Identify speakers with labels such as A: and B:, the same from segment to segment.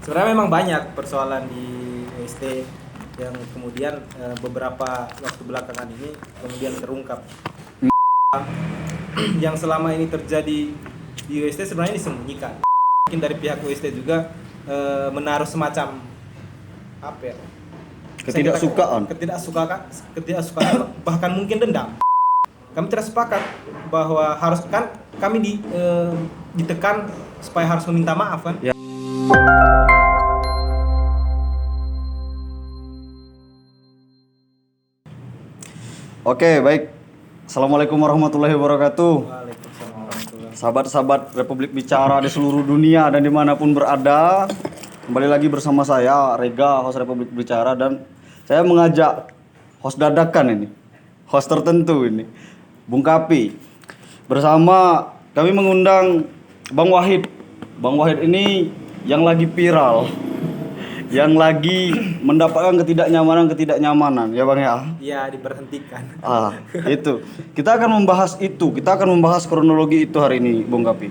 A: Sebenarnya memang banyak persoalan di UST yang kemudian beberapa waktu belakangan ini kemudian terungkap. Yang selama ini terjadi di UST sebenarnya disembunyikan. Mungkin dari pihak UST juga menaruh semacam apa ya? Ketidaksukaan, bahkan mungkin dendam. Kami tidak sepakat bahwa harus kan kami ditekan supaya harus meminta maaf kan.
B: Ya. Oke, baik. Assalamualaikum warahmatullahi wabarakatuh.
A: Waalaikumsalam warahmatullahi.
B: Sahabat-sahabat Republik Bicara di seluruh dunia dan dimanapun berada, kembali lagi bersama saya Rega, host Republik Bicara, dan saya mengajak host dadakan ini, host tertentu ini, Bung Kapi. Bersama kami mengundang Bang Wahid. Bang Wahid ini yang lagi viral, yang lagi mendapatkan ketidaknyamanan ya Bang ya.
A: Iya, diberhentikan.
B: Itu. Kita akan membahas kronologi itu hari ini, Bung Kapi.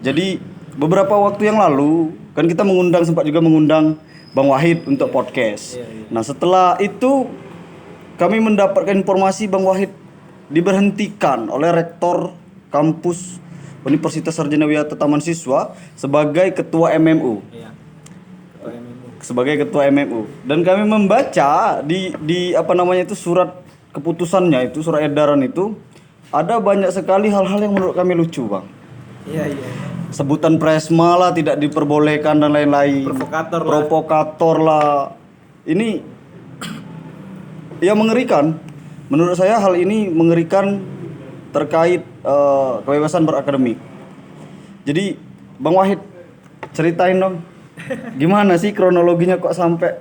B: Jadi beberapa waktu yang lalu kan kita sempat juga mengundang Bang Wahid untuk podcast.
A: Iya.
B: Nah, setelah itu kami mendapatkan informasi Bang Wahid diberhentikan oleh rektor kampus Universitas Sarjana Wiyata Taman Siswa sebagai ketua MMU.
A: Iya. Ketua MMU.
B: Sebagai ketua MMU, dan kami membaca di surat keputusannya itu, surat edaran itu, ada banyak sekali hal-hal yang menurut kami lucu, Bang.
A: Iya.
B: Sebutan presma lah tidak diperbolehkan dan lain-lain. Provokator lah. Ini ya mengerikan. Menurut saya hal ini mengerikan terkait kebebasan berakademik. Jadi Bang Wahid, ceritain dong. Gimana sih kronologinya kok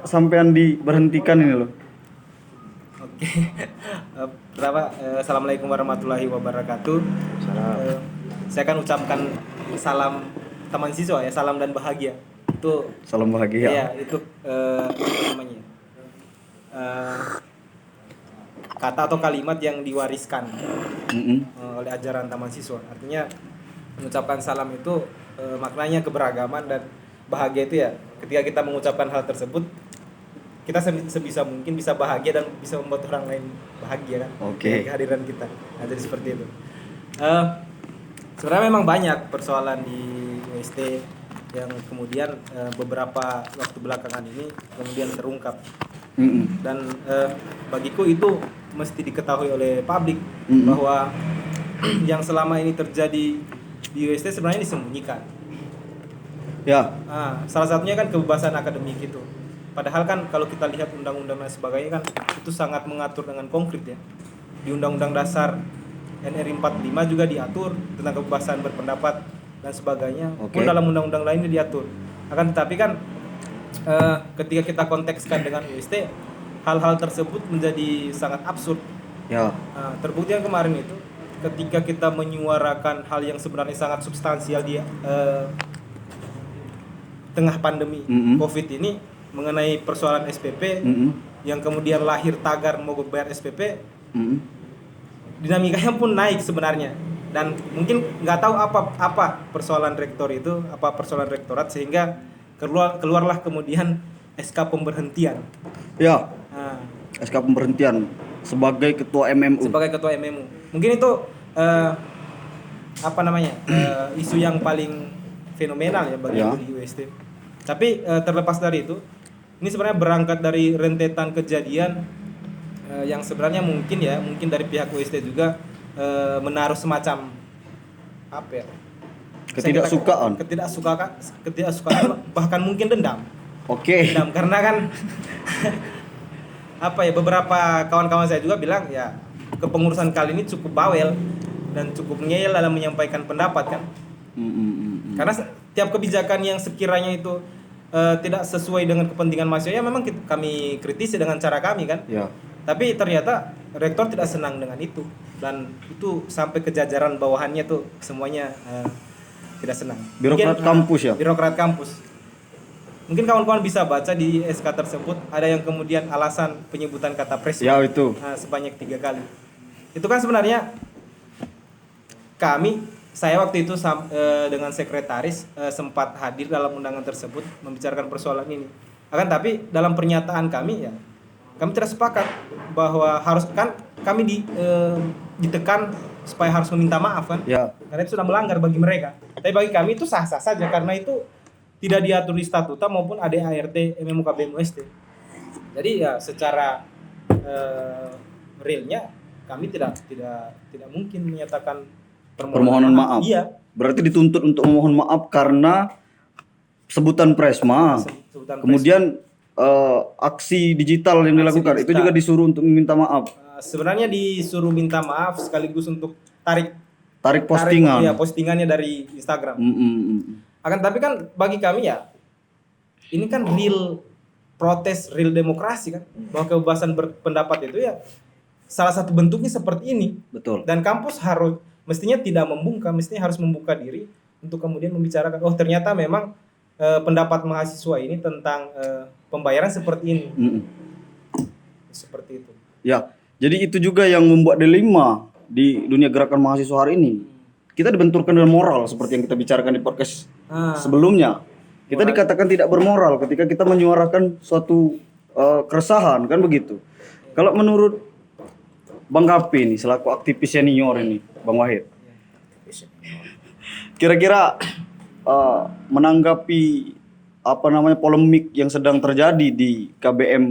B: sampean diberhentikan ini loh?
A: Oke. Pertama, assalamualaikum warahmatullahi wabarakatuh. Saya akan ucapkan salam taman siswa ya, salam dan bahagia. Itu
B: salam bahagia.
A: Iya, itu namanya. Kata atau kalimat yang diwariskan oleh ajaran taman siswa. Artinya mengucapkan salam itu maknanya keberagaman dan bahagia itu ya ketika kita mengucapkan hal tersebut kita sebisa mungkin bisa bahagia dan bisa membuat orang lain bahagia kan.
B: Oke.
A: Dengan kehadiran kita. Nah, jadi seperti itu. Sebenarnya memang banyak persoalan di UST yang kemudian beberapa waktu belakangan ini kemudian terungkap. Dan bagiku itu mesti diketahui oleh publik bahwa yang selama ini terjadi di UST sebenarnya disembunyikan.
B: Ya.
A: Salah satunya kan kebebasan akademik itu. Padahal kan kalau kita lihat undang-undang dan sebagainya kan itu sangat mengatur dengan konkret ya. Di Undang-Undang Dasar NRI 45 juga diatur tentang kebebasan berpendapat dan sebagainya. Pun dalam undang-undang lainnya diatur. Akan tetapi kan ketika kita kontekskan dengan UST, hal-hal tersebut menjadi sangat absurd.
B: Ya.
A: Terbukti yang kemarin itu ketika kita menyuarakan hal yang sebenarnya sangat substansial di tengah pandemi COVID ini mengenai persoalan SPP yang kemudian lahir tagar mogok bayar SPP, dinamikanya pun naik sebenarnya, dan mungkin nggak tahu apa persoalan rektor itu, apa persoalan rektorat sehingga keluarlah kemudian SK pemberhentian.
B: Ya. SK pemberhentian sebagai ketua MMU.
A: Mungkin itu isu yang paling fenomenal ya bagi di UST. Tapi terlepas dari itu, ini sebenarnya berangkat dari rentetan kejadian yang sebenarnya mungkin dari pihak UST juga menaruh semacam apa ya? Ketidaksukaan, bahkan mungkin dendam.
B: Oke.
A: Dendam karena kan beberapa kawan-kawan saya juga bilang ya kepengurusan kali ini cukup bawel dan cukup ngeyel dalam menyampaikan pendapat kan. Karena tiap kebijakan yang sekiranya itu tidak sesuai dengan kepentingan mahasiswa ya memang kami kritisi dengan cara kami kan.
B: Ya.
A: Tapi ternyata rektor tidak senang dengan itu, dan itu sampai ke jajaran bawahannya tuh semuanya tidak senang. Birokrat kampus. Mungkin kawan-kawan bisa baca di SK tersebut ada yang kemudian alasan penyebutan kata presma.
B: Ya itu.
A: Sebanyak 3 kali. Itu kan sebenarnya kami saya waktu itu dengan sekretaris sempat hadir dalam undangan tersebut membicarakan persoalan ini. Akan tapi dalam pernyataan kami ya, kami tidak sepakat bahwa harus kan kami ditekan supaya harus meminta maaf kan.
B: Ya.
A: Karena itu sudah melanggar bagi mereka. Tapi bagi kami itu sah-sah saja karena itu tidak diatur di statuta maupun ADART MMUKB MUST. Jadi ya secara realnya kami tidak mungkin menyatakan
B: Permohonan maaf.
A: Iya.
B: Berarti dituntut untuk memohon maaf karena sebutan Presma.
A: Sebutan
B: Kemudian aksi digital yang dilakukan itu
A: digital.
B: juga disuruh untuk meminta maaf.
A: Sebenarnya disuruh minta maaf sekaligus untuk tarik
B: Postingan.
A: ya, postingannya dari Instagram. Akan tapi kan bagi kami ya ini kan real protes, real demokrasi kan, bahwa kebebasan berpendapat itu ya salah satu bentuknya seperti ini.
B: Betul.
A: Dan kampus mestinya tidak membungkam, mestinya harus membuka diri untuk kemudian membicarakan oh ternyata memang pendapat mahasiswa ini tentang pembayaran seperti ini. Seperti itu. Ya,
B: jadi itu juga yang membuat dilema di dunia gerakan mahasiswa hari ini. Kita dibenturkan dengan moral seperti yang kita bicarakan di podcast sebelumnya. Kita dikatakan tidak bermoral ketika kita menyuarakan suatu keresahan, kan begitu. Kalau menurut Bang Kapi ini selaku aktivis senior ini, Bang Wahid, kira-kira menanggapi polemik yang sedang terjadi di KBM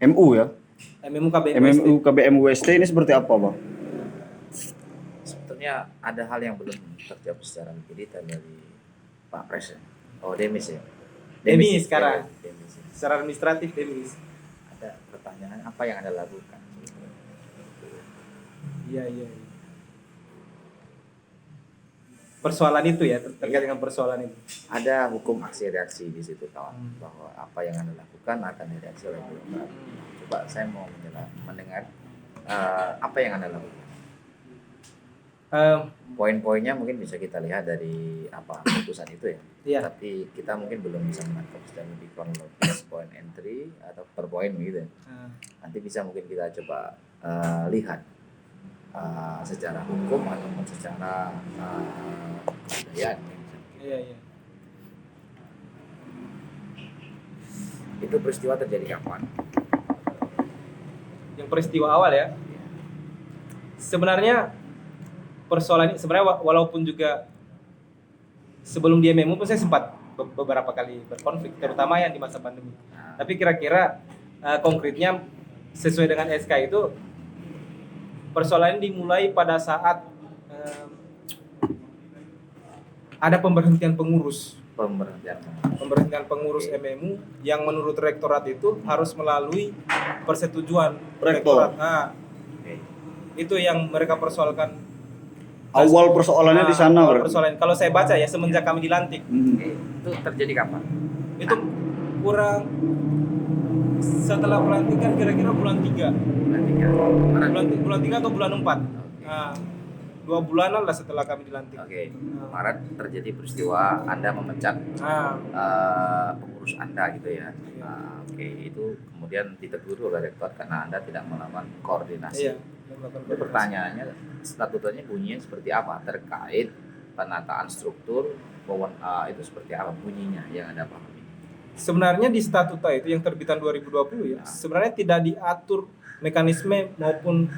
B: MU ya, MMU KBM UST ini seperti apa, Bang?
C: Sebetulnya ada hal yang belum terjawab secara lebih detail dari Pak Pres. Oh, Demis ya.
A: Demis sekarang.
C: Demis.
A: Secara administratif Demis.
C: Ada pertanyaan apa yang Anda lakukan?
A: Iya. Persoalan itu ya, terkait dengan persoalan itu.
C: Ada hukum aksi reaksi di situ kawan, bahwa apa yang Anda lakukan akan direaksi oleh Golkar. Coba saya mau mendengar apa yang Anda lakukan. Poin-poinnya mungkin bisa kita lihat dari putusan itu ya.
A: Iya.
C: Tapi kita mungkin belum bisa menangkap secara lebih kronologis poin entry atau per poin gitu ya. Nanti bisa mungkin kita coba lihat secara hukum ataupun secara kebudayaan.
A: Iya.
C: Itu peristiwa terjadi kapan?
A: Yang peristiwa awal ya. Sebenarnya persoalan ini sebenarnya walaupun juga sebelum di MMU pun saya sempat beberapa kali berkonflik, terutama yang di masa pandemi. Tapi kira-kira konkretnya sesuai dengan SK itu persoalan ini dimulai pada saat ada pemberhentian pengurus pengurus MMU yang menurut rektorat itu harus melalui persetujuan rektorat. Itu yang mereka persoalkan.
B: Awal persoalannya di sana.
A: Persoalan. Kalau saya baca ya semenjak kami dilantik.
C: Itu terjadi kapan?
A: Itu kurang setelah pelantikan kira-kira bulan 3. Bulan 3 atau bulan 4. Nah, 2 bulanan lah setelah kami dilantik.
C: Maret terjadi peristiwa Anda memecat pengurus Anda gitu ya. Itu kemudian ditegur oleh rektor karena Anda tidak melakukan koordinasi. Pertanyaannya, statutanya bunyinya seperti apa terkait penataan struktur itu seperti apa bunyinya yang Anda pahami?
A: Sebenarnya di statuta itu yang terbitan 2020 ya, sebenarnya tidak diatur mekanisme maupun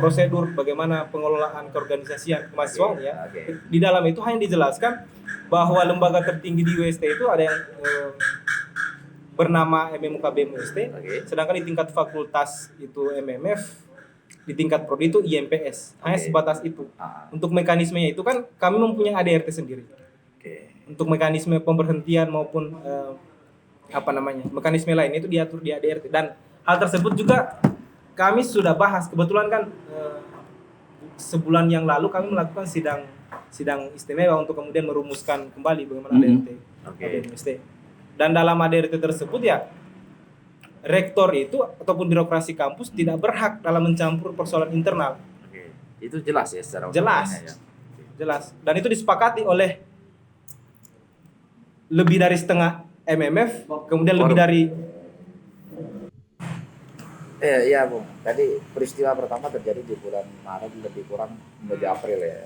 A: prosedur bagaimana pengelolaan keorganisasian kemahasiswaan ya. Di dalam itu hanya dijelaskan bahwa lembaga tertinggi di UST itu ada yang bernama MMUKB MUST, sedangkan di tingkat fakultas itu MMF, di tingkat prodi itu IMPS. Hanya sebatas itu. Untuk mekanismenya itu kan kami mempunyai ADRT sendiri. Untuk mekanisme pemberhentian maupun mekanisme lain itu diatur di ADRT, dan hal tersebut juga kami sudah bahas. Kebetulan kan sebulan yang lalu kami melakukan sidang istimewa untuk kemudian merumuskan kembali bagaimana ADRT MUST. Dan dalam ADRT tersebut ya rektor itu ataupun birokrasi kampus tidak berhak dalam mencampur persoalan internal.
C: Itu jelas ya secara
A: jelas. Dan itu disepakati oleh lebih dari setengah MMF, kemudian lebih dari
C: Iya Bung. Tadi peristiwa pertama terjadi di bulan Maret lebih kurang menuju April ya.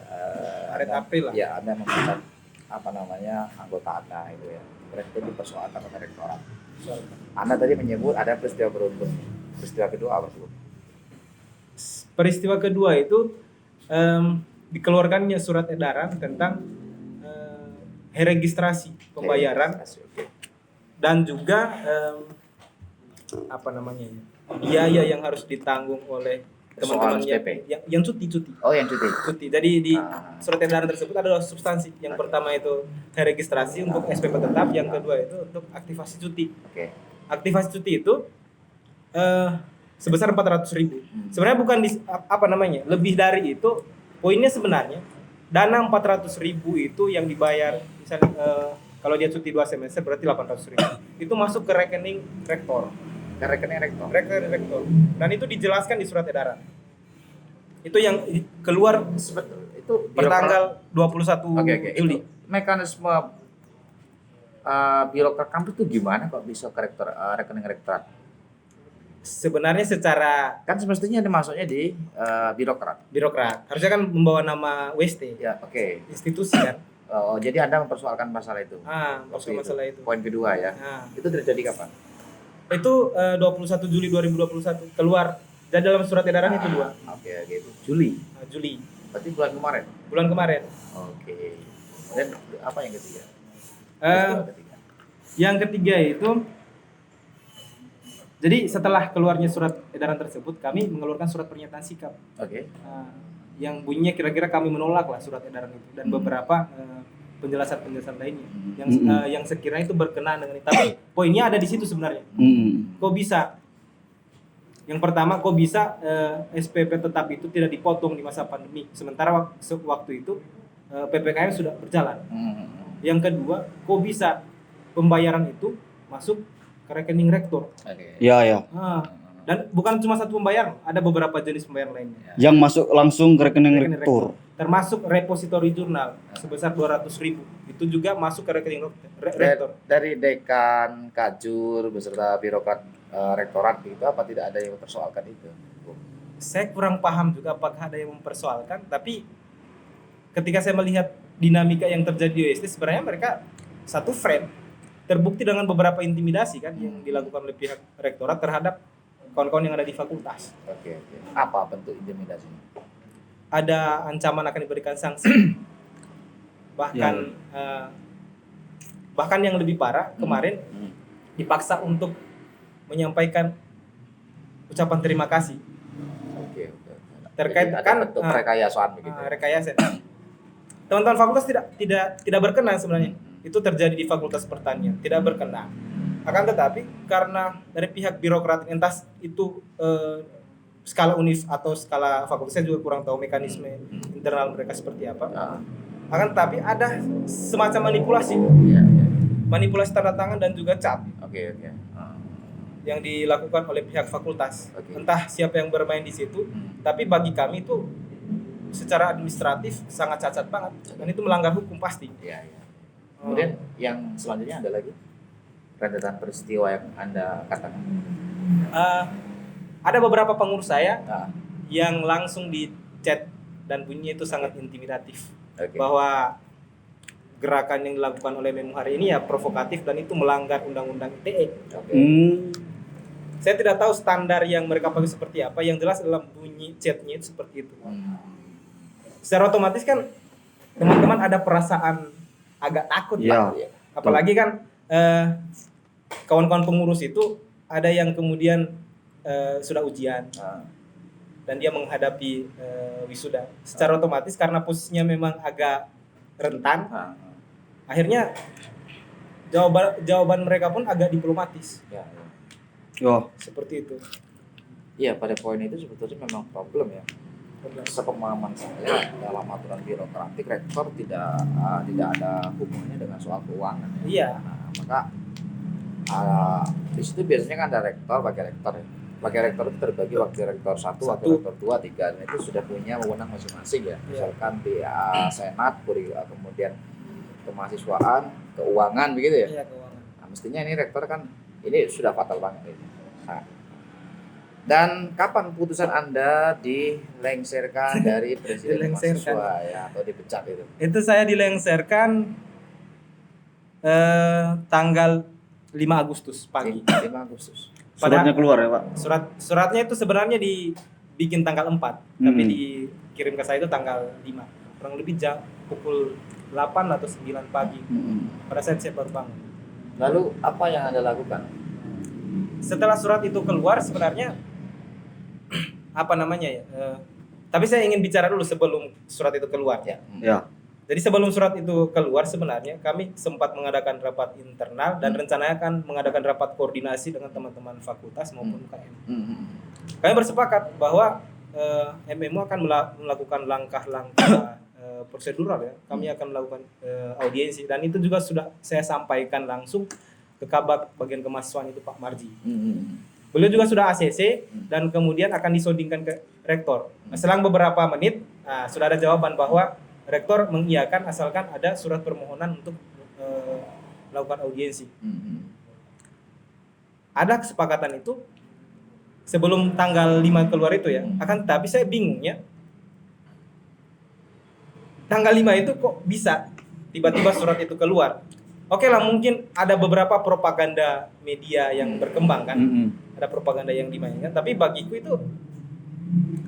A: Maret
C: Anda-
A: April lah.
C: Ya, Anda memecat apa namanya anggota Anda itu ya. Berarti dipersoalkan oleh rektorat. Anda tadi menyebut ada peristiwa beruntun. Peristiwa kedua apa sih, Bung?
A: Peristiwa kedua itu dikeluarkannya surat edaran tentang registrasi pembayaran
C: Oke.
A: dan juga apa namanya ya, biaya yang harus ditanggung oleh teman-teman
C: Soal SPP.
A: yang cuti.
C: Oh, yang cuti.
A: Jadi di
C: Ah.
A: surat edaran tersebut ada substansi. Yang pertama itu registrasi untuk SPP tetap, yang kedua itu untuk aktivasi cuti.
C: Oke.
A: Aktivasi cuti itu sebesar 400.000. Sebenarnya bukan apa namanya, lebih dari itu. Poinnya sebenarnya dana 400.000 itu yang dibayar, misalnya kalau dia cuti 2 semester berarti 800.000. Itu masuk ke rekening rektor.
C: Ke rekening rektor.
A: Rekening rektor. Dan itu dijelaskan di surat edaran. Itu yang keluar
C: Itu
A: pertanggal 21
C: Oke.
A: Juli.
C: Itu mekanisme birokrat kampus itu gimana kok bisa ke rekening rektorat?
A: Sebenarnya secara
C: Kan semestinya masuknya di birokrat.
A: birokrat harusnya kan membawa nama WST,
C: Ya, oke.
A: institusi kan.
C: Oh, jadi Anda mempersoalkan masalah itu.
A: Maksud masalah itu.
C: Poin kedua ya.
A: Nah,
C: Itu terjadi kapan?
A: itu 21 Juli 2021 keluar. Dan dalam surat edaran itu dua.
C: Oke, gitu. Juli.
A: Juli
C: Berarti bulan kemarin.
A: bulan kemarin.
C: Oke. Dan apa yang ketiga?
A: Eh,
C: Peristiwa ketiga.
A: yang ketiga itu, jadi setelah keluarnya surat edaran tersebut, kami mengeluarkan surat pernyataan sikap.
C: Oke.
A: Yang bunyinya kira-kira kami menolak lah surat edaran itu dan beberapa penjelasan lainnya yang sekiranya itu berkenaan dengan itu. Tapi poinnya ada di situ sebenarnya. Kok bisa? Yang pertama, kok bisa SPP tetap itu tidak dipotong di masa pandemi, sementara waktu itu PPKM sudah berjalan. Yang kedua, kok bisa pembayaran itu masuk ke rekening rektor?
C: Oke.
B: Ya.
A: Dan bukan cuma satu pembayaran, ada beberapa jenis pembayaran lainnya.
B: Yang masuk langsung ke rekening
A: Rekening
B: rektor.
A: Termasuk repositori jurnal sebesar 200.000. Itu juga masuk ke rekening rektor.
C: Dari dekan, kajur, beserta birokrat rektorat itu apa tidak ada yang mempersoalkan itu?
A: Saya kurang paham juga apakah ada yang mempersoalkan, tapi ketika saya melihat dinamika yang terjadi di OST, sebenarnya mereka satu frame. Terbukti dengan beberapa intimidasi kan yang dilakukan oleh pihak rektorat terhadap kawan-kawan yang ada di fakultas.
C: Oke. Apa bentuk intimidasinya?
A: Ada ancaman akan diberikan sanksi. Bahkan yang lebih parah kemarin dipaksa untuk menyampaikan ucapan terima kasih.
C: Oke.
A: Terkait
C: Jadi ada
A: kan
C: bentuk rekayasaan begitu.
A: rekayasa. Teman-teman fakultas tidak berkenan sebenarnya. Itu terjadi di Fakultas Pertanian, tidak berkenan. Akan tetapi karena dari pihak birokrat, entah itu skala univ atau skala fakultas, saya juga kurang tahu mekanisme internal mereka seperti apa. Akan tetapi ada semacam manipulasi.
C: Iya.
A: Manipulasi tanda tangan dan juga cat
C: Oke.
A: yang dilakukan oleh pihak fakultas.
C: Oke.
A: Entah siapa yang bermain di situ, tapi bagi kami itu secara administratif sangat cacat banget dan itu melanggar hukum pasti.
C: Iya. Kemudian yang selanjutnya ada lagi rentetan peristiwa yang Anda katakan.
A: Ada beberapa pengurus saya
C: Nah,
A: yang langsung di chat dan bunyinya itu sangat intimidatif.
C: oke.
A: Bahwa gerakan yang dilakukan oleh Memu hari ini ya provokatif dan itu melanggar undang-undang ITE.
C: Oke.
A: Saya tidak tahu standar yang mereka pakai seperti apa, yang jelas dalam bunyi chatnya itu seperti itu. Secara otomatis kan teman-teman ada perasaan agak takut
B: Ya,
A: lah. Apalagi kan kawan-kawan pengurus itu ada yang kemudian sudah ujian dan dia menghadapi wisuda. Secara otomatis karena posisinya memang agak rentan, akhirnya jawaban mereka pun agak diplomatis.
C: Ya.
A: Seperti itu.
C: Iya, pada poin itu sebetulnya memang problem ya. Sepemahaman saya dalam aturan birokratik rektor tidak ada hubungannya dengan soal keuangan.
A: Iya.
C: Nah, maka di situ biasanya kan ada rektor, wakil rektor ya. Wakil rektor itu terbagi wakil rektor 1, wakil rektor 2, 3 dan itu sudah punya wewenang masing-masing ya. Misalkan di senat, kemudian kemahasiswaan, keuangan begitu ya.
A: Iya, keuangan.
C: Nah, mestinya ini rektor kan ini sudah fatal banget ini. Nah, Dan kapan putusan Anda dilengserkan dari presiden
A: Dilengserkan.
C: mahasiswa ya atau dipecat itu?
A: Itu saya dilengserkan tanggal 5 Agustus pagi.
C: 5 Agustus.
B: Suratnya keluar ya Pak?
A: Suratnya itu sebenarnya dibikin tanggal 4, tapi dikirim ke saya itu tanggal 5. Kurang lebih jam pukul 8 atau 9 pagi. Pada saat saya baru bangun.
C: Lalu apa yang Anda lakukan?
A: Setelah surat itu keluar sebenarnya apa namanya ya? Tapi saya ingin bicara dulu sebelum surat itu keluar ya.
B: Ya.
A: Jadi sebelum surat itu keluar sebenarnya kami sempat mengadakan rapat internal dan rencananya akan mengadakan rapat koordinasi dengan teman-teman fakultas maupun UKM. Kami bersepakat bahwa MMU akan melakukan langkah-langkah prosedural ya. Kami akan melakukan audiensi dan itu juga sudah saya sampaikan langsung ke Kabag bagian kemahasiswaan itu Pak Marji. Beliau juga sudah ACC dan kemudian akan disodingkan ke rektor. Selang beberapa menit sudah ada jawaban bahwa rektor mengiyakan asalkan ada surat permohonan untuk melakukan audiensi. Ada kesepakatan itu sebelum tanggal 5 keluar itu ya. Akan tapi saya bingungnya tanggal 5 itu kok bisa tiba-tiba surat itu keluar. Oke lah, mungkin ada beberapa propaganda media yang berkembang kan. Ada propaganda yang dimainkan, tapi bagiku itu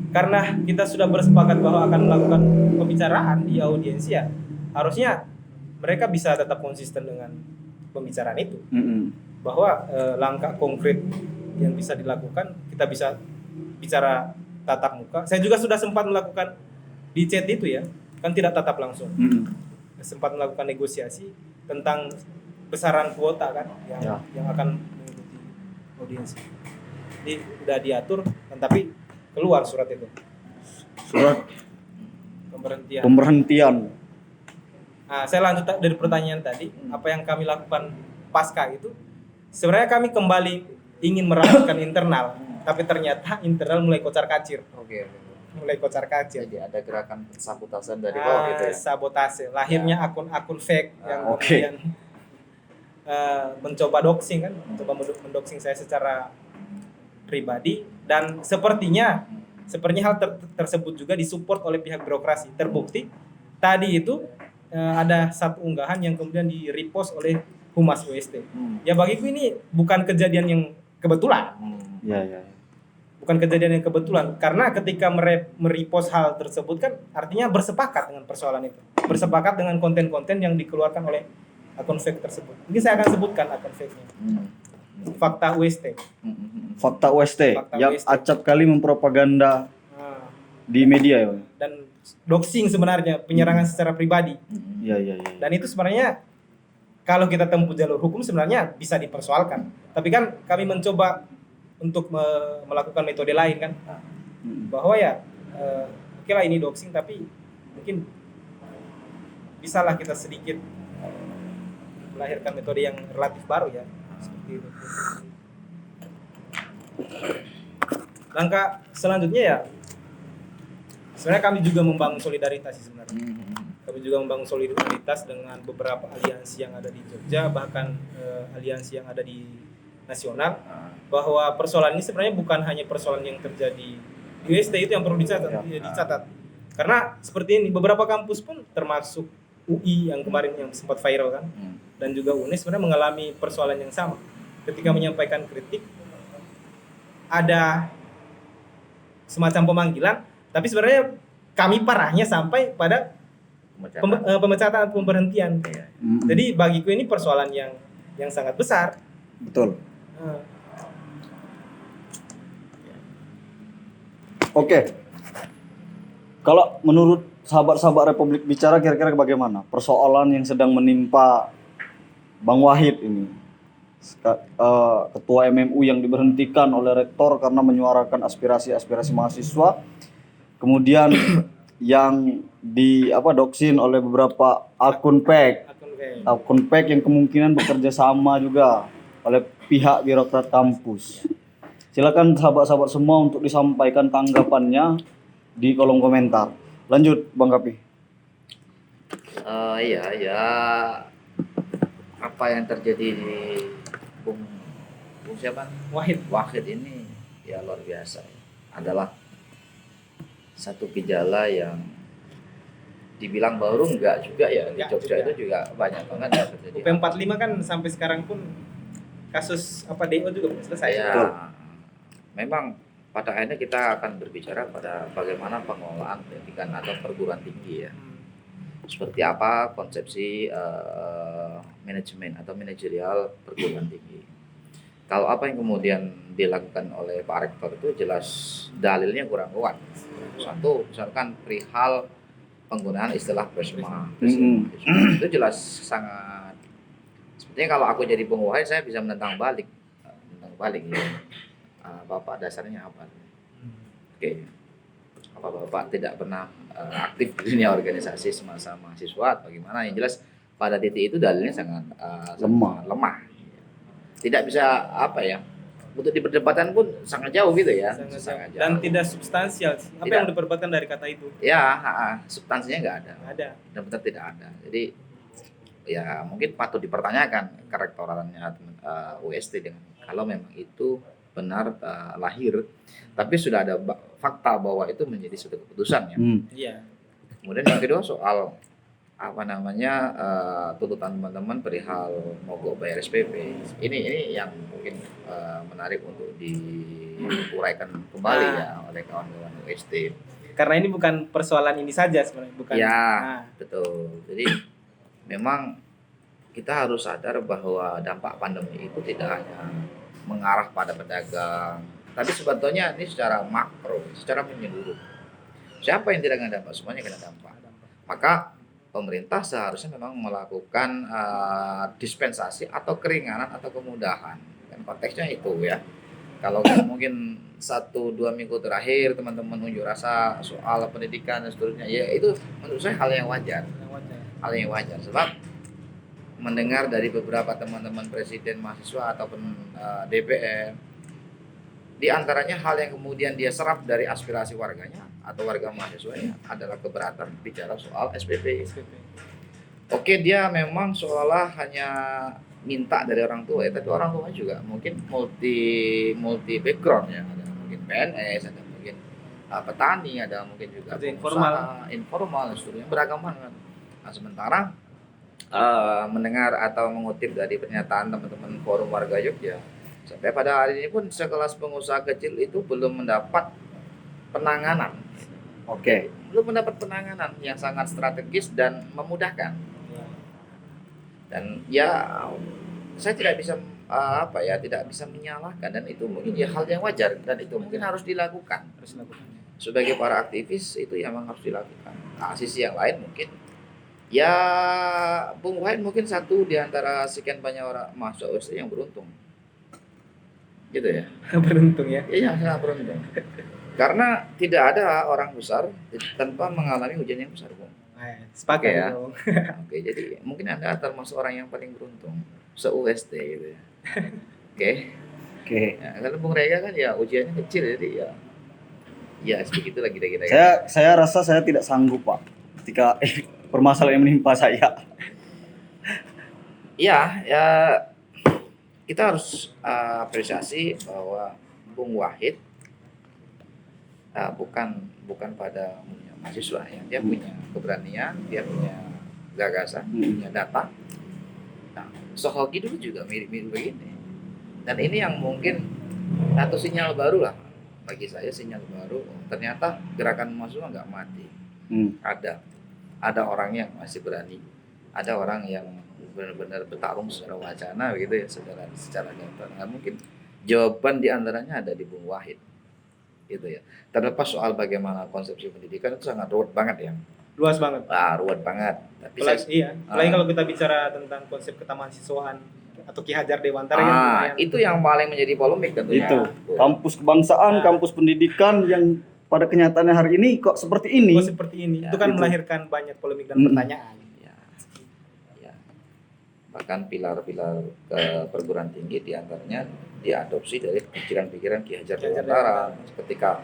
A: karena kita sudah bersepakat bahwa akan melakukan pembicaraan di audiensi ya, harusnya mereka bisa tetap konsisten dengan pembicaraan itu. Bahwa langkah konkret yang bisa dilakukan, kita bisa bicara tatap muka. Saya juga sudah sempat melakukan di chat itu ya, kan tidak tatap langsung. Sempat melakukan negosiasi tentang besaran kuota kan yang akan mengikuti audiensi. Jadi udah diatur, tapi keluar surat itu. Surat pemberhentian. Nah, saya lanjut dari pertanyaan tadi, apa yang kami lakukan pasca itu? Sebenarnya kami kembali ingin merapatkan internal, tapi ternyata internal mulai kocar-kacir. Mulai kocar-kacir.
C: Jadi ada gerakan sabotasan dari bawah gitu ya.
A: Sabotase. Lahirnya akun-akun fake yang kemudian mencoba doxing kan, mencoba mendoxing saya secara pribadi dan sepertinya hal tersebut juga disupport oleh pihak birokrasi. Terbukti tadi itu ada satu unggahan yang kemudian di-repost oleh Humas UST. Ya bagiku ini bukan kejadian yang kebetulan. Bukan kejadian yang kebetulan karena ketika merepost hal tersebut kan artinya bersepakat dengan persoalan itu. Bersepakat dengan konten-konten yang dikeluarkan oleh akun fake tersebut. Mungkin saya akan sebutkan akun fake-nya. Fakta UST.
B: Fakta UST yang acap kali mempropaganda di media ya.
A: Dan doxing sebenarnya, penyerangan secara pribadi.
B: Iya.
A: Dan itu sebenarnya kalau kita tempuh jalur hukum sebenarnya bisa dipersoalkan. Tapi kan kami mencoba untuk melakukan metode lain kan. Bahwa ya oke lah ini doxing tapi mungkin bisalah kita sedikit melahirkan metode yang relatif baru ya. Seperti itu. Langkah selanjutnya ya sebenarnya kami juga membangun solidaritas sebenarnya. Kami juga membangun solidaritas dengan beberapa aliansi yang ada di Jogja, bahkan aliansi yang ada di nasional, bahwa persoalan ini sebenarnya bukan hanya persoalan yang terjadi di UST, itu yang perlu dicatat. Karena seperti ini beberapa kampus pun termasuk UI yang kemarin yang sempat viral kan, dan juga UNES sebenarnya mengalami persoalan yang sama. Ketika menyampaikan kritik ada semacam pemanggilan, tapi sebenarnya kami parahnya sampai pada pemecatan atau pemberhentian. Jadi bagiku ini persoalan yang sangat besar.
B: Betul. Oke. Kalau menurut sahabat-sahabat Republik Bicara kira-kira bagaimana persoalan yang sedang menimpa Bang Wahid ini? Ketua MMU yang diberhentikan oleh rektor karena menyuarakan aspirasi mahasiswa, kemudian yang doxing oleh beberapa akun fake yang kemungkinan bekerja sama juga oleh pihak birokrat kampus. Silakan sahabat-sahabat semua untuk disampaikan tanggapannya di kolom komentar. Lanjut Bang Kapi.
C: Apa yang terjadi di Bung siapa?
A: Wahid
C: ini ya luar biasa ya. Adalah satu gejala yang dibilang baru enggak juga ya, di Jogja itu juga banyak banget ya terjadi.
A: UP45 kan sampai sekarang pun kasus DO juga belum selesai.
C: Ya, memang pada akhirnya kita akan berbicara pada bagaimana pengelolaan pendidikan atau perguruan tinggi ya. Seperti apa konsepsi manajemen atau manajerial perguruan tinggi. Kalau apa yang kemudian dilakukan oleh Pak Rektor itu jelas dalilnya kurang kuat. Satu, misalkan perihal penggunaan istilah Prisma. Itu jelas sangat. Sepertinya kalau aku jadi penguai saya bisa menentang balik ya. Bapak dasarnya apa? Oke. Apa Bapak tidak pernah aktif di dunia organisasi semasa mahasiswa atau bagaimana? Yang jelas pada titik itu dalilnya sangat lemah. Tidak bisa untuk diperdebatkan pun sangat jauh gitu ya.
A: Sangat jauh. Dan tidak substansial. Apa yang diperdebatkan dari kata itu?
C: Ya, substansinya nggak ada.
A: Dan
C: benar tidak ada. Jadi ya mungkin patut dipertanyakan kerektorannya UST dengan kalau memang itu benar lahir, tapi sudah ada fakta bahwa itu menjadi suatu keputusan ya.
A: Iya.
C: Kemudian yang kedua soal tuntutan teman-teman perihal mogok bayar SPP. Ini yang mungkin menarik untuk diuraikan kembali ya oleh kawan-kawan UST.
A: Karena ini bukan persoalan ini saja sebenarnya, bukan.
C: Ya, betul. Jadi memang kita harus sadar bahwa dampak pandemi itu tidak hanya mengarah pada pedagang, tapi sebetulnya ini secara makro, secara menyeluruh. Siapa yang tidak kena dampak? Semuanya kena dampak. Maka pemerintah seharusnya memang melakukan dispensasi atau keringanan atau kemudahan. Dan konteksnya itu ya. Kalau mungkin 1-2 minggu terakhir teman-teman unjuk rasa soal pendidikan dan seterusnya, ya itu menurut saya hal yang wajar. Hal yang wajar sebab mendengar dari beberapa teman-teman presiden mahasiswa ataupun DPR, di antaranya hal yang kemudian dia serap dari aspirasi warganya atau warga mahasiswanya adalah keberatan bicara soal SPP. Oke, dia memang seolah hanya minta dari orang tua, tapi orang tua juga mungkin multi background ya, ada mungkin PNS, ada mungkin petani, ada mungkin juga informal dan seterusnya, beragam banget. Nah, sementara mendengar atau mengutip dari pernyataan teman-teman Forum Warga Jogja, sampai pada hari ini pun sekelas pengusaha kecil itu belum mendapat penanganan. Belum mendapat penanganan yang sangat strategis dan memudahkan. Dan ya saya tidak bisa tidak bisa menyalahkan, dan itu mungkin ya hal yang wajar dan itu mungkin harus dilakukan. Sebagai para aktivis itu yang memang harus dilakukan. Nah, sisi yang lain mungkin ya Bung Wahid mungkin satu di antara sekian banyak orang mahasiswa UST yang beruntung. Gitu ya.
A: Beruntung ya.
C: Iya, sangat beruntung. Karena tidak ada orang besar tanpa mengalami ujian yang besar, Bung.
A: Sepakat ya.
C: Oke, jadi mungkin Anda termasuk orang yang paling beruntung se-UST gitu ya. Oke. Ya, kalau Bung Rega kan ya ujiannya kecil, jadi ya begitu lah kira-kira.
B: Saya rasa saya tidak sanggup, Pak, ketika permasalahan yang menimpa saya.
C: Ya kita harus apresiasi bahwa Bung Wahid bukan pada mahasiswa ya, dia punya keberanian, dia punya gagasan, punya data. Nah, Sohoki dulu juga mirip-mirip begini. Dan ini yang mungkin satu sinyal baru lah bagi saya, sinyal baru. Ternyata gerakan mahasiswa nggak mati. Ada orang yang masih berani, ada orang yang benar-benar bertarung secara wacana gitu ya, secara nyata. Nah, mungkin jawaban diantaranya ada di Bung Wahid. Gitu ya. Terlepas soal bagaimana konsepsi pendidikan itu sangat ruwet banget ya.
A: Luas banget.
C: Ruwet banget. Tapi
A: apalagi kalau kita bicara tentang konsep ketamahasiswaan atau Ki Hajar Dewantara
C: itu yang paling menjadi polemik tentunya.
B: Itu kampus kebangsaan, kampus pendidikan yang pada kenyataannya hari ini kok seperti ini.
A: Ya, itu kan melahirkan banyak polemik dan pertanyaan.
C: Ya. Bahkan pilar-pilar perguruan tinggi diantaranya diadopsi dari pikiran-pikiran Ki Hajar Dewantara. Ketika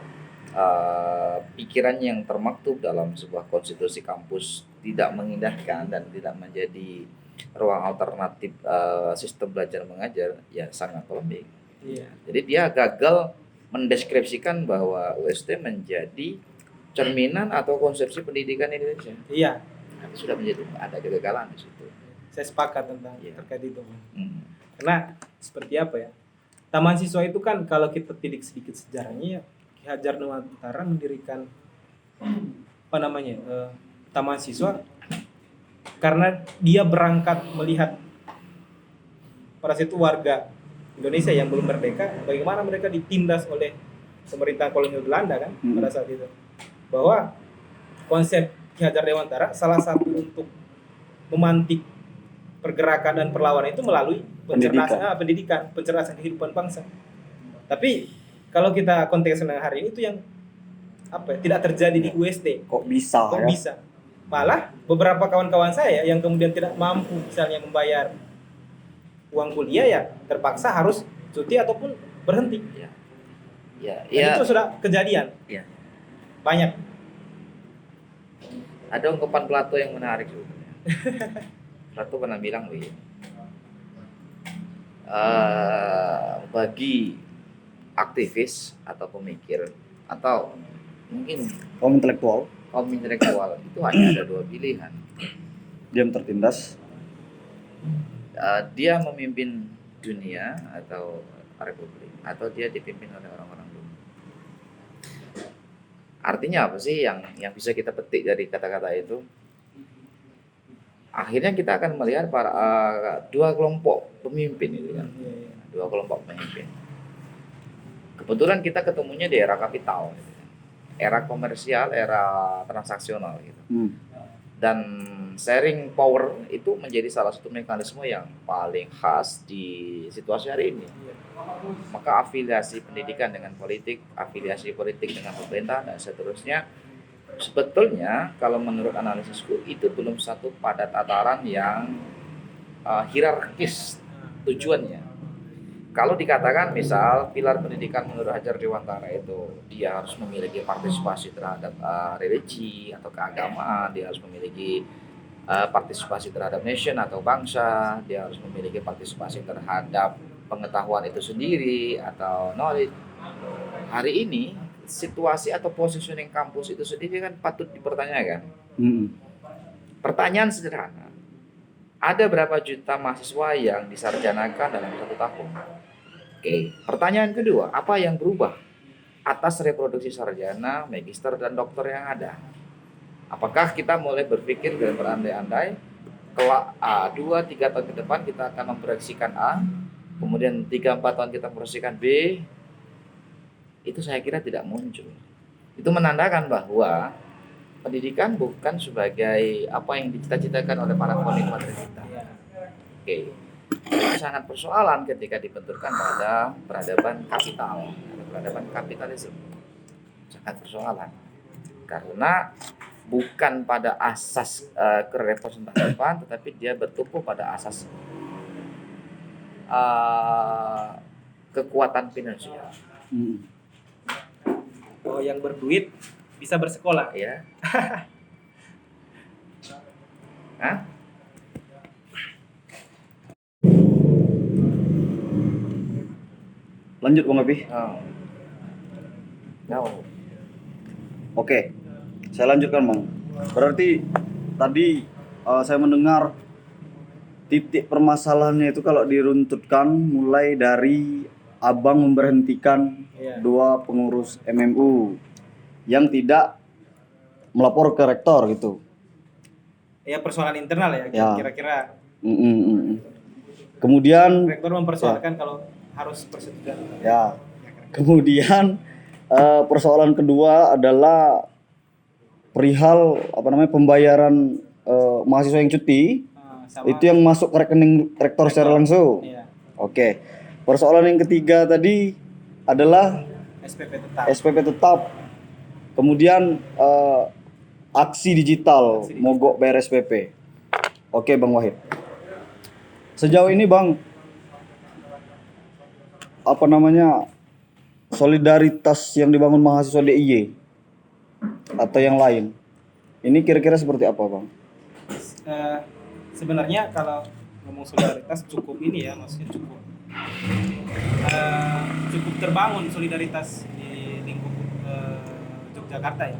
C: pikiran yang termaktub dalam sebuah konstitusi kampus tidak mengindahkan dan tidak menjadi ruang alternatif sistem belajar mengajar, ya sangat polemik.
A: Iya.
C: Jadi dia gagal mendeskripsikan bahwa UST menjadi cerminan atau konsepsi pendidikan Indonesia.
A: Iya,
C: Sudah menjadi ada kegagalan di situ.
A: saya sepakat tentang
C: Iya.
A: terkait itu.
C: Hmm.
A: Karena seperti apa ya? Taman Siswa itu kan kalau kita tilik sedikit sejarahnya ya, Ki Hajar Dewantara mendirikan apa namanya? Taman Siswa karena dia berangkat melihat pada situ warga Indonesia yang belum merdeka, bagaimana mereka ditindas oleh pemerintah kolonial Belanda kan pada saat itu. Bahwa konsep Ki Hajar Dewantara salah satu untuk memantik pergerakan dan perlawanan itu melalui pendidikan, pencerdasan kehidupan bangsa. Tapi kalau kita konteks dengan hari ini itu yang apa ya, tidak terjadi di UST.
B: Kok bisa
A: Kok
B: ya?
A: bisa? Malah beberapa kawan-kawan saya yang kemudian tidak mampu misalnya membayar uang kuliah ya terpaksa harus cuti ataupun berhenti.
C: Ya,
A: Dan itu sudah kejadian.
C: ya.
A: Banyak.
C: Ada ungkapan Plato yang menarik sebetulnya. Plato pernah bilang begini, bagi aktivis atau pemikir atau mungkin
B: Kaum intelektual,
C: kaum intelektual itu hanya ada dua pilihan.
B: diam tertindas.
C: Dia memimpin dunia atau republik, atau dia dipimpin oleh orang-orang dunia. Artinya apa sih yang bisa kita petik dari kata-kata itu? Akhirnya kita akan melihat para dua kelompok pemimpin itu kan, dua kelompok pemimpin. Kebetulan kita ketemunya di era kapital, gitu. Era komersial, era transaksional gitu. Dan sharing power itu menjadi salah satu mekanisme yang paling khas di situasi hari ini. Maka afiliasi pendidikan dengan politik, afiliasi politik dengan pemerintah dan seterusnya, sebetulnya kalau menurut analisisku itu belum satu pada tataran yang hierarkis tujuannya. Kalau dikatakan misal pilar pendidikan menurut Hajar Dewantara itu dia harus memiliki partisipasi terhadap religi atau keagamaan, dia harus memiliki partisipasi terhadap nation atau bangsa, dia harus memiliki partisipasi terhadap pengetahuan itu sendiri atau knowledge. Hari ini situasi atau positioning kampus itu sendiri kan patut dipertanyakan. Pertanyaan sederhana, ada berapa juta mahasiswa yang disarjanakan dalam 1 tahun? Oke. Pertanyaan kedua, apa yang berubah atas reproduksi sarjana, magister, dan doktor yang ada? Apakah kita mulai berpikir dan berandai-andai kelak 2-3 tahun ke depan kita akan memproyeksikan A, kemudian 3-4 tahun kita memproyeksikan B? Itu saya kira tidak muncul. Itu menandakan bahwa pendidikan bukan sebagai apa yang dicita-citakan oleh para penikmat kita. Oke. Itu sangat persoalan ketika dibenturkan pada peradaban kapital, peradaban kapitalisme. Sangat persoalan. Karena bukan pada asas kerepresentatifan, tetapi dia bertumpu pada asas kekuatan finansial.
A: Oh, yang berduit bisa bersekolah.
C: Ya. Hah?
B: Lanjut Bang Abi.
C: Oh. No.
B: Oke, saya lanjutkan Bang. Berarti tadi saya mendengar titik permasalahannya itu kalau diruntutkan mulai dari Abang memberhentikan dua pengurus MMU yang tidak melapor ke rektor gitu.
A: Ya, persoalan internal ya,
B: Ya.
A: kira-kira.
B: Kemudian
A: Rektor mempersoalkan kalau harus persetujuan.
B: ya. Kemudian persoalan kedua adalah perihal pembayaran mahasiswa yang cuti.
A: Sama
B: Itu yang masuk ke rekening rektor secara langsung.
A: Iya.
B: Oke. Persoalan yang ketiga tadi adalah SPP tetap. Kemudian aksi digital mogok bayar SPP. Oke Bang Wahid. Sejauh ini Bang, solidaritas yang dibangun mahasiswa DIY atau yang lain, ini kira-kira seperti apa Bang?
A: Sebenarnya kalau ngomong solidaritas cukup ini ya, maksudnya cukup cukup terbangun solidaritas di lingkup Yogyakarta ya.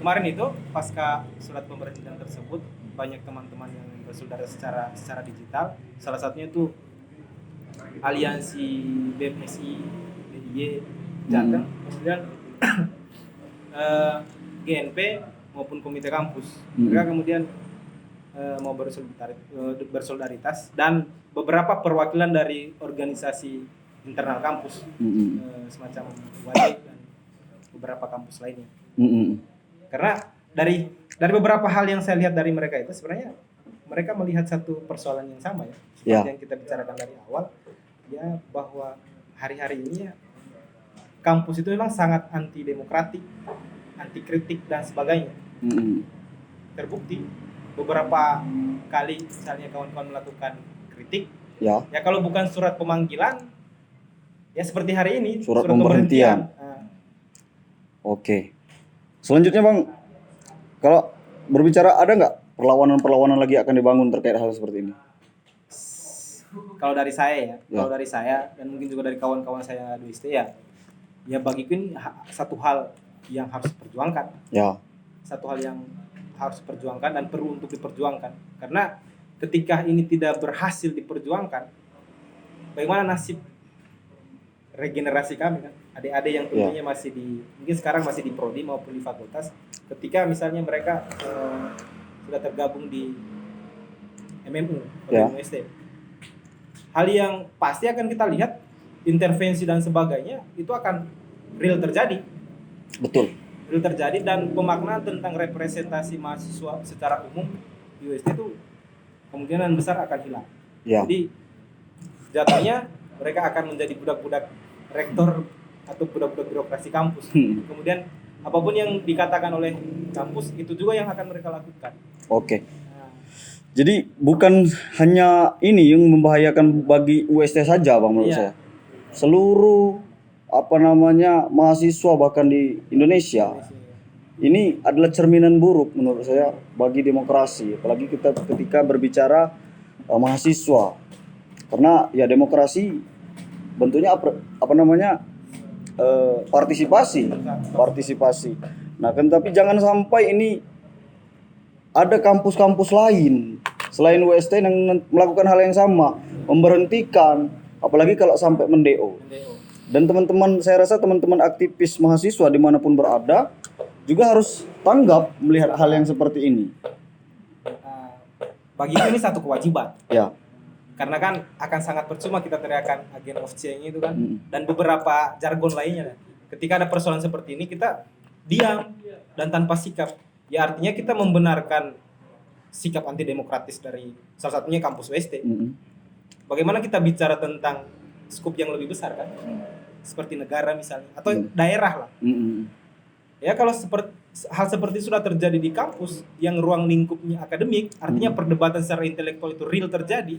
A: Kemarin itu pasca surat pemberhentian tersebut banyak teman-teman yang bersaudara secara digital. Salah satunya itu aliansi BMSI, DIY, Jateng, kemudian GNP maupun komite kampus. Mereka kemudian mau bersolidaritas dan beberapa perwakilan dari organisasi internal kampus, semacam WADEK dan beberapa kampus lainnya. Karena dari beberapa hal yang saya lihat dari mereka itu sebenarnya mereka melihat satu persoalan yang sama ya, seperti yang kita bicarakan dari awal ya, bahwa hari-hari ini ya kampus itu memang sangat anti demokratik, anti kritik dan sebagainya. Terbukti beberapa kali misalnya kawan-kawan melakukan kritik ya kalau bukan surat pemanggilan ya seperti hari ini
B: surat pemberhentian. Oke. Selanjutnya Bang, kalau berbicara ada nggak perlawanan lagi akan dibangun terkait hal seperti ini?
A: Kalau dari saya kalau dari saya dan mungkin juga dari kawan-kawan saya di UST ya bagiku ini satu hal yang harus diperjuangkan. Satu hal yang harus diperjuangkan dan perlu untuk diperjuangkan. Karena ketika ini tidak berhasil diperjuangkan, bagaimana nasib regenerasi kami kan? Adik-adik yang tentunya masih mungkin sekarang masih di prodi maupun di fakultas, ketika misalnya mereka sudah tergabung di MMU atau UST, hal yang pasti akan kita lihat intervensi dan sebagainya itu akan real terjadi.
B: Betul.
A: Real terjadi dan pemaknaan tentang representasi mahasiswa secara umum di UST itu kemungkinan besar akan hilang. Jadi jatuhnya mereka akan menjadi budak-budak rektor atau budak-budak birokrasi kampus. Kemudian apapun yang dikatakan oleh kampus itu juga yang akan mereka lakukan.
B: Oke. Jadi bukan hanya ini yang membahayakan bagi UST saja Bang menurut saya. Seluruh mahasiswa bahkan di Indonesia ini adalah cerminan buruk menurut saya bagi demokrasi, apalagi kita ketika berbicara mahasiswa. Karena ya demokrasi bentuknya partisipasi. Nah kan tapi jangan sampai ini ada kampus-kampus lain selain UST yang melakukan hal yang sama, memberhentikan, apalagi kalau sampai mendeo. Dan teman-teman, saya rasa teman-teman aktivis mahasiswa dimanapun berada juga harus tanggap melihat hal yang seperti ini.
A: Bagi ini satu kewajiban. Karena kan akan sangat percuma kita teriakan agent of change itu kan, dan beberapa jargon lainnya. Ketika ada persoalan seperti ini kita diam dan tanpa sikap. Ya artinya kita membenarkan sikap anti demokratis dari salah satunya kampus UST. Bagaimana kita bicara tentang skup yang lebih besar kan, seperti negara misalnya atau daerah lah. Ya kalau hal seperti sudah terjadi di kampus yang ruang lingkupnya akademik, artinya perdebatan secara intelektual itu real terjadi.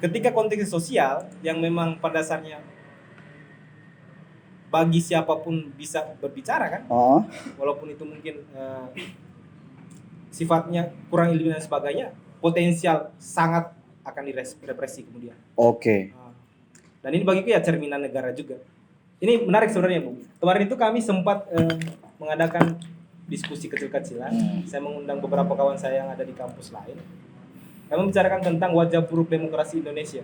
A: Ketika konteks sosial yang memang pada dasarnya bagi siapapun bisa berbicara kan, walaupun itu mungkin sifatnya kurang ilmiah dan sebagainya, potensial sangat akan direpresi kemudian. Dan ini bagiku ya cerminan negara juga. Ini menarik sebenarnya Bu. Kemarin itu kami sempat mengadakan diskusi kecil-kecilan. Saya mengundang beberapa kawan saya yang ada di kampus lain. Kami membicarakan tentang wajah buruk demokrasi Indonesia.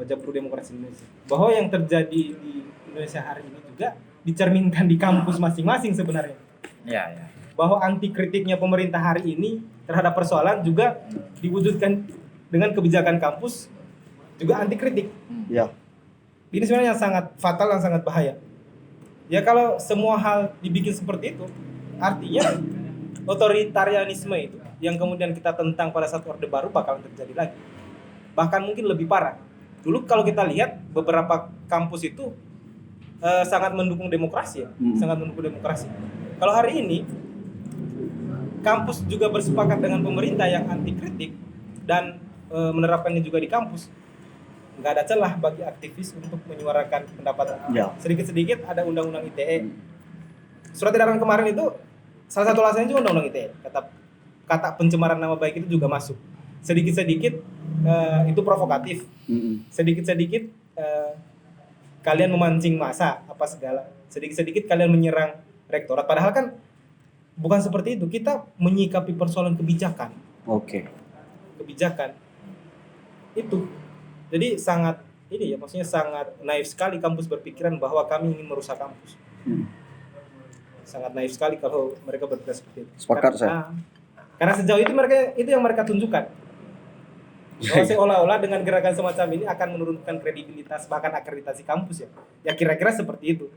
A: Wajah buruk demokrasi Indonesia. Bahwa yang terjadi di Indonesia hari ini juga dicerminkan di kampus masing-masing sebenarnya. Bahwa anti kritiknya pemerintah hari ini terhadap persoalan juga diwujudkan dengan kebijakan kampus juga anti kritik. Ini sebenarnya sangat fatal dan sangat bahaya. Ya kalau semua hal dibikin seperti itu, artinya otoritarianisme itu yang kemudian kita tentang pada saat Orde Baru bakal terjadi lagi. Bahkan mungkin lebih parah. Dulu kalau kita lihat beberapa kampus itu sangat mendukung demokrasi ya, sangat mendukung demokrasi. Kalau hari ini kampus juga bersepakat dengan pemerintah yang anti kritik dan menerapkannya juga di kampus. Nggak ada celah bagi aktivis untuk menyuarakan pendapat. Sedikit-sedikit ada undang-undang ITE. Surat edaran kemarin itu salah satu alasannya juga undang-undang ITE. Kata pencemaran nama baik itu juga masuk. Sedikit-sedikit itu provokatif. Sedikit-sedikit kalian memancing massa apa segala. Sedikit-sedikit kalian menyerang rektorat. Padahal kan bukan seperti itu. Kita menyikapi persoalan kebijakan. Kebijakan itu. Jadi sangat ini ya, maksudnya sangat naif sekali kampus berpikiran bahwa kami ingin merusak kampus. Sangat naif sekali kalau mereka berpikir seperti itu.
B: Sepakat saya.
A: Karena sejauh itu itu yang mereka tunjukkan. Bahwa seolah-olah dengan gerakan semacam ini akan menurunkan kredibilitas bahkan akreditasi kampus ya. Ya kira-kira seperti itu.